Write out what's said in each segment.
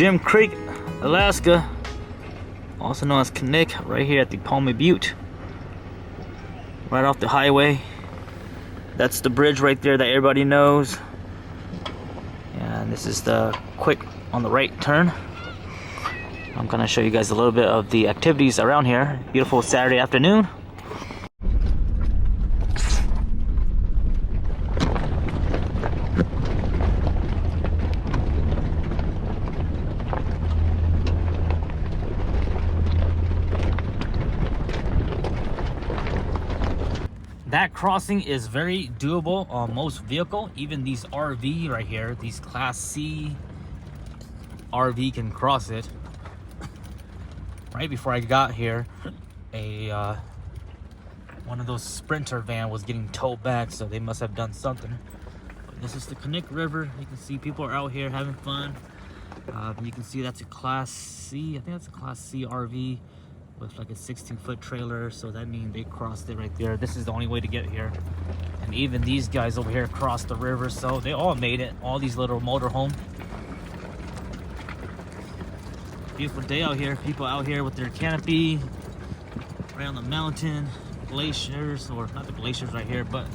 Jim Creek, Alaska, also known as Knik, right here at the Palmy Butte, right off the highway. That's the bridge right there that everybody knows. And this is the quick on the right turn. I'm gonna show you guys a little bit of the activities around here. Beautiful Saturday afternoon. That crossing is very doable on most vehicle. Even these RV right here, these Class C RV can cross it. Right before I got here, one of those Sprinter van was getting towed back, so they must have done something. But this is the Knik River. You can see people are out here having fun. You can see that's a Class C. I think that's a Class C RV with like a 16-foot trailer, so that means they crossed it right there. This is the only way to get here. And even these guys over here crossed the river, so they all made it. All these little motorhome. Beautiful day out here. People out here with their canopy right on the mountain, glaciers, or not the glaciers right here, but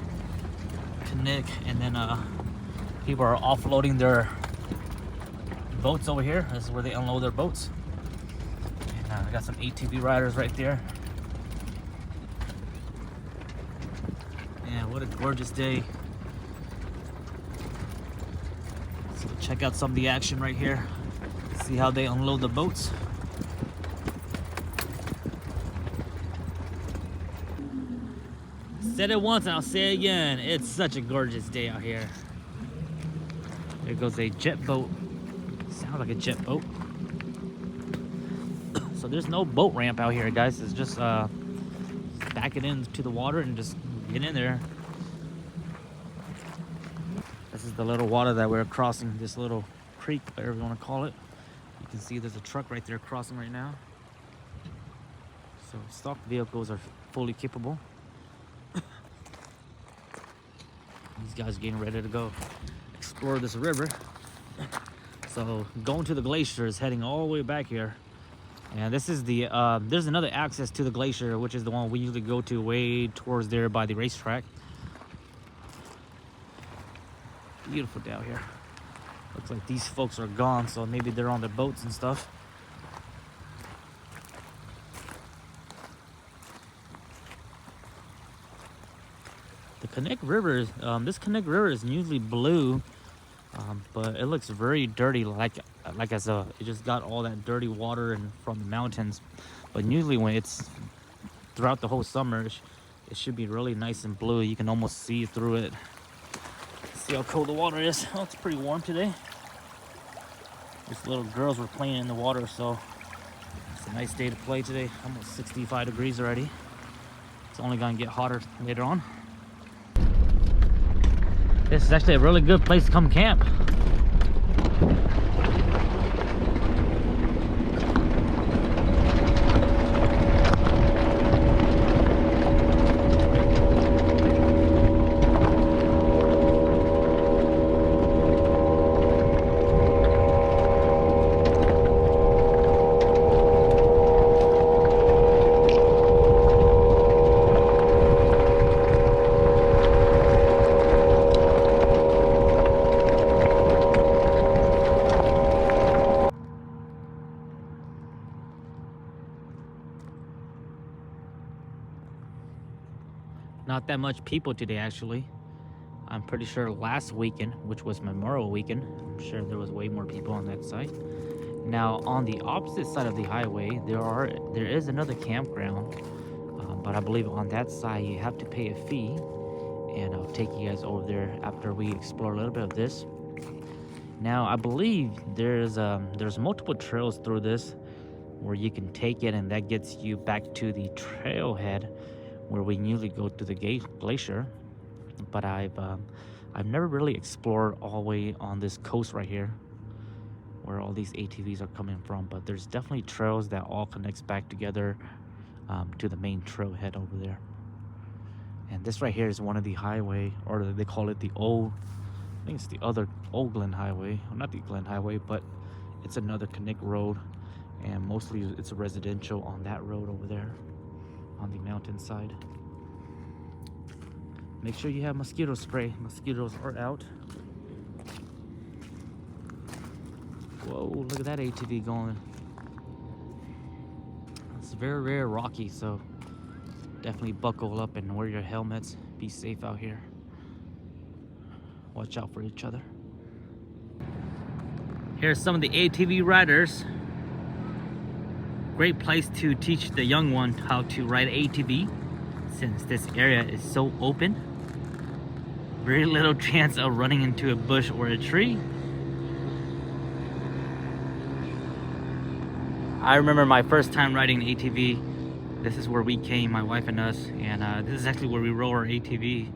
Knik. And then people are offloading their boats over here. This is where they unload their boats. I got some ATV riders right there. Yeah, what a gorgeous day. So check out some of the action right here. See how they unload the boats. Said it once and I'll say it again. It's such a gorgeous day out here. There goes a jet boat. Sounds like a jet boat. So there's no boat ramp out here, guys. It's just back it into the water and just get in there. This is the little water that we're crossing, this little creek, whatever you want to call it. You can see there's a truck right there crossing right now. So stock vehicles are fully capable. These guys are getting ready to go explore this river. So going to the glacier is heading all the way back here. And this is the, there's another access to the glacier, which is the one we usually go to way towards there by the racetrack. Beautiful day out here. Looks like these folks are gone, so maybe they're on their boats and stuff. The Knik River, this Knik River is usually blue, but it looks very dirty, like as it just got all that dirty water and from the mountains. But usually when it's throughout the whole summer, it should be really nice and blue. You can almost see through it. See how cold the water is. Oh, it's pretty warm today. These little girls were playing in the water, so it's a nice day to play today. Almost 65 degrees already. It's only gonna get hotter later on. This is actually a really good place to come camp. Not that much people today, actually. I'm pretty sure last weekend, which was Memorial Weekend, I'm sure there was way more people on that site. Now, on the opposite side of the highway, there is another campground, but I believe on that side you have to pay a fee, and I'll take you guys over there after we explore a little bit of this. Now, I believe there's multiple trails through this where you can take it, and that gets you back to the trailhead where we usually go to the glacier. But I've never really explored all the way on this coast right here where all these ATVs are coming from, but there's definitely trails that all connects back together to the main trailhead over there. And this right here is one of the highway, or they call it the old, I think it's the other Old Glen Highway. Well, not the Glen Highway, but it's another Knik road, and mostly it's residential on that road over there on the mountainside. Make sure you have mosquito spray. Mosquitoes are out. Whoa, look at that ATV going. It's very, very rocky, so definitely buckle up and wear your helmets. Be safe out here. Watch out for each other. Here's some of the ATV riders. Great place to teach the young one how to ride ATV, since this area is so open. Very little chance of running into a bush or a tree. I remember my first time riding an ATV. This is where we came, my wife and us, and this is actually where we roll our ATV.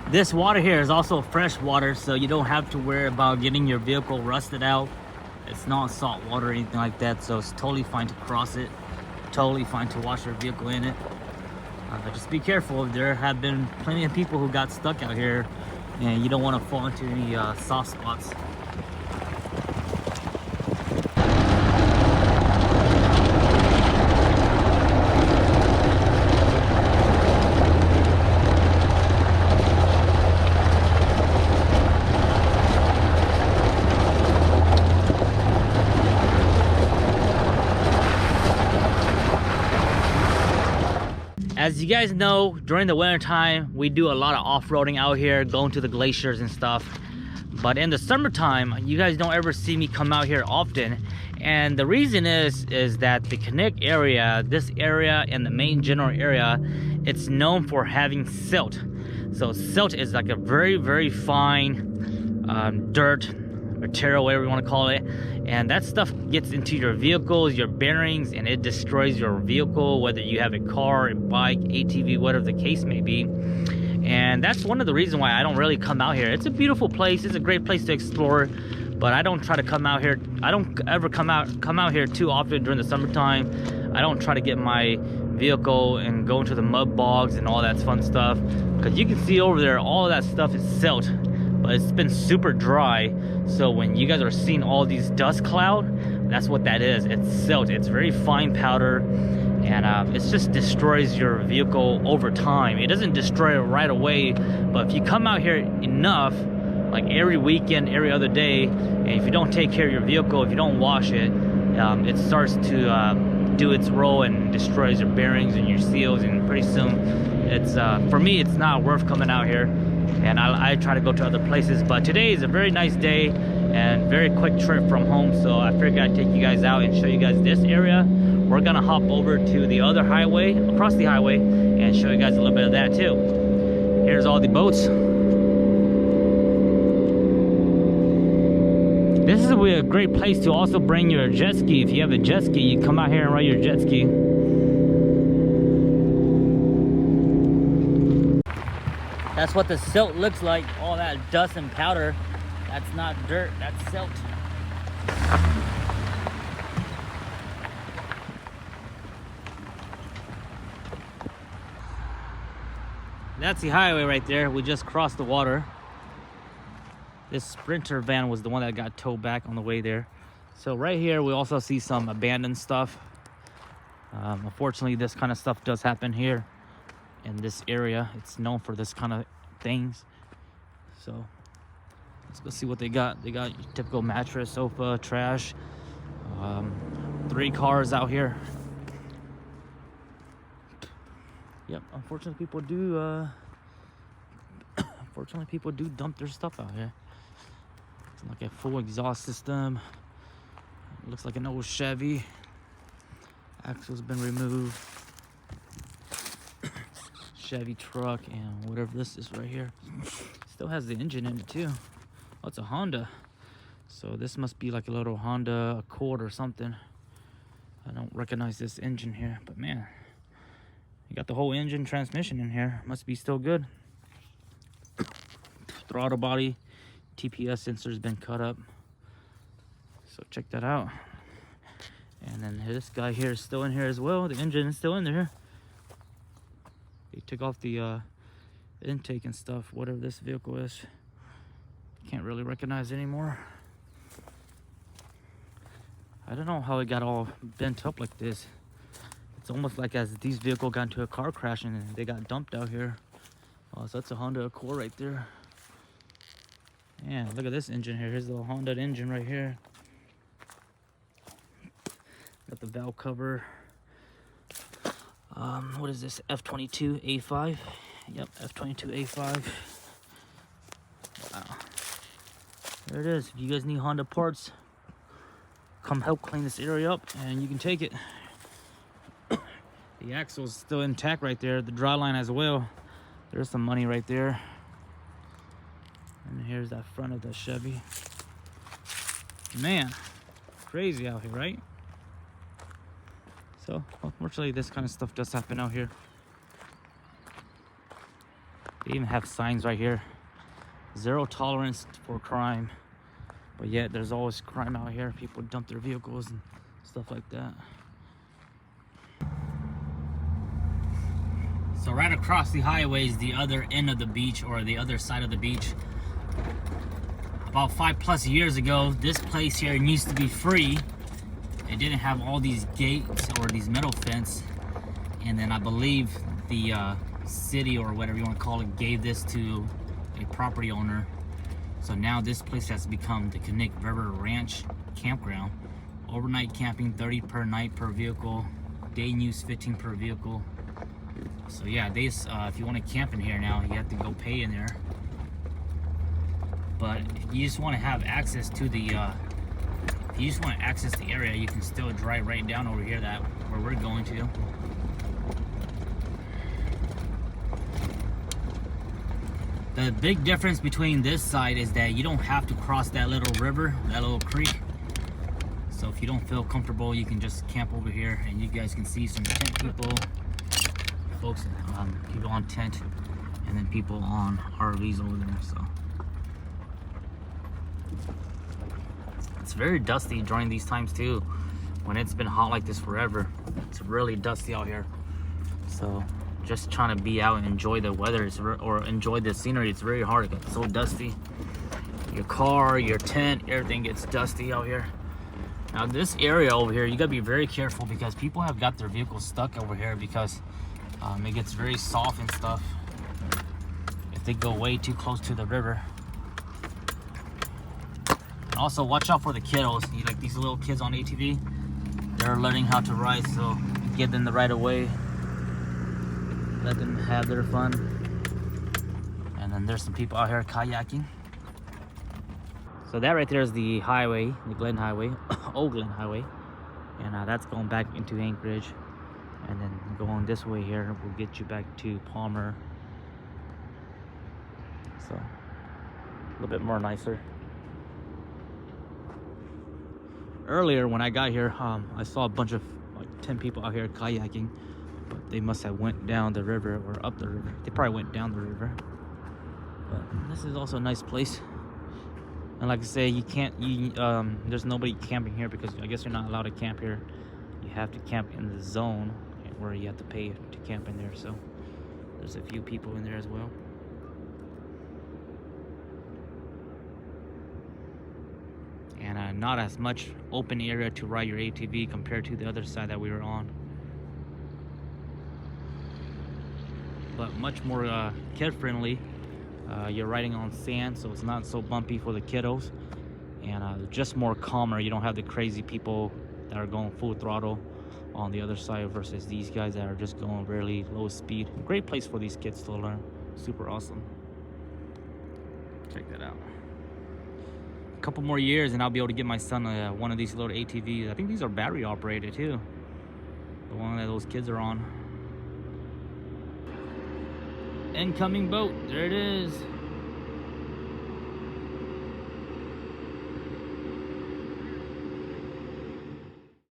This water here is also fresh water, so you don't have to worry about getting your vehicle rusted out. It's not salt water or anything like that, so it's totally fine to cross it. Totally fine to wash your vehicle in it. Just be careful. There have been plenty of people who got stuck out here, and you don't want to fall into any soft spots. As you guys know, during the winter time, we do a lot of off-roading out here, going to the glaciers and stuff. But in the summertime, you guys don't ever see me come out here often. And the reason is that the Knik area, this area and the main general area, it's known for having silt. So silt is like a very, very fine dirt material, whatever you want to call it, and that stuff gets into your vehicles, your bearings, and it destroys your vehicle, whether you have a car, a bike, ATV, whatever the case may be. And that's one of the reasons why I don't really come out here. It's a beautiful place, it's a great place to explore, but I don't try to come out here. I don't ever come out here too often during the summertime. I don't try to get my vehicle and go into the mud bogs and all that fun stuff, because you can see over there all of that stuff is silt, but it's been super dry. So when you guys are seeing all these dust cloud, that's what that is. It's silt. It's very fine powder, and it just destroys your vehicle over time. It doesn't destroy it right away, but if you come out here enough, like every weekend, every other day, and if you don't take care of your vehicle, if you don't wash it, it starts to do its role and destroys your bearings and your seals, and pretty soon it's for me, it's not worth coming out here. And I try to go to other places, but today is a very nice day and very quick trip from home, so I figured I'd take you guys out and show you guys this area. We're gonna hop over to the other highway, across the highway, and show you guys a little bit of that too. Here's all the boats. This is a great place to also bring your jet ski. If you have a jet ski, you come out here and ride your jet ski. That's what the silt looks like, all that dust and powder. That's not dirt, that's silt. That's the highway right there. We just crossed the water. This Sprinter van was the one that got towed back on the way there. So right here, we also see some abandoned stuff. Unfortunately, this kind of stuff does happen here in this area. It's known for this kind of things. So let's go see what they got. They got your typical mattress, sofa, trash. 3 cars out here. Yep, unfortunately people do dump their stuff out here. It's like a full exhaust system. It looks like an old Chevy. Axle's been removed. Chevy truck, and whatever this is right here still has the engine in it too. Oh, it's a Honda. So this must be like a little Honda Accord or something. I don't recognize this engine here, but man, you got the whole engine, transmission in here. Must be still good. Throttle body, TPS sensor's been cut up. So check that out. And then this guy here is still in here as well. The engine is still in there. They took off the intake and stuff, whatever this vehicle is. Can't really recognize it anymore. I don't know how it got all bent up like this. It's almost like as these vehicles got into a car crash and they got dumped out here. Oh, so that's a Honda Accord right there. Yeah, look at this engine here. Here's the Honda engine right here. Got the valve cover. What is this? F22A5. Yep, F22A5. Wow. There it is. If you guys need Honda parts, come help clean this area up and you can take it. The axle's still intact right there. The dry line as well. There's some money right there. And here's that front of the Chevy. Man, crazy out here, right? So, unfortunately, this kind of stuff does happen out here. They even have signs right here. 0 tolerance for crime. But yet, there's always crime out here. People dump their vehicles and stuff like that. So right across the highway is the other end of the beach, or the other side of the beach. About 5+ years ago, this place here used to be free. It didn't have all these gates or these metal fence. And then I believe the city, or whatever you want to call it, gave this to a property owner. So now this place has become the Knik River Ranch Campground. Overnight camping, 30 per night per vehicle. Day use, 15 per vehicle. So yeah, if you want to camp in here now, you have to go pay in there. But if you just want to have access to the, if you just want to access the area, you can still drive right down over here, where we're going to. The big difference between this side is that you don't have to cross that little river, that little creek. So if you don't feel comfortable, you can just camp over here, and you guys can see some tent people, folks, people on tent, and then people on RVs over there. So it's very dusty during these times too. When it's been hot like this forever, it's really dusty out here. So just trying to be out and enjoy the weather, or enjoy the scenery, it's very hard. It gets so dusty. Your car, your tent, everything gets dusty out here. Now this area over here, you gotta be very careful, because people have got their vehicles stuck over here, because it gets very soft and stuff if they go way too close to the river. And also watch out for the kiddos. Like these little kids on ATV, they're learning how to ride, so give them the right of way. Let them have their fun. And then there's some people out here kayaking. So that right there is the highway, the Glen Highway, Old Glen Highway. And that's going back into Anchorage. And then going this way here will get you back to Palmer. So a little bit more nicer. Earlier when I got here, I saw a bunch of like 10 people out here kayaking, but they must have went down the river or up the river. They probably went down the river. But this is also a nice place. And like I say, you can't, there's nobody camping here, because I guess you're not allowed to camp here. You have to camp in the zone where you have to pay to camp in there. So there's a few people in there as well. And not as much open area to ride your ATV compared to the other side that we were on. But much more kid-friendly. You're riding on sand, so it's not so bumpy for the kiddos, and just more calmer. You don't have the crazy people that are going full throttle on the other side versus these guys that are just going really low speed. Great place for these kids to learn. Super awesome. Check that out. A couple more years and I'll be able to get my son one of these little ATVs. I think these are battery operated too, the one that those kids are on. incoming boat. There it is.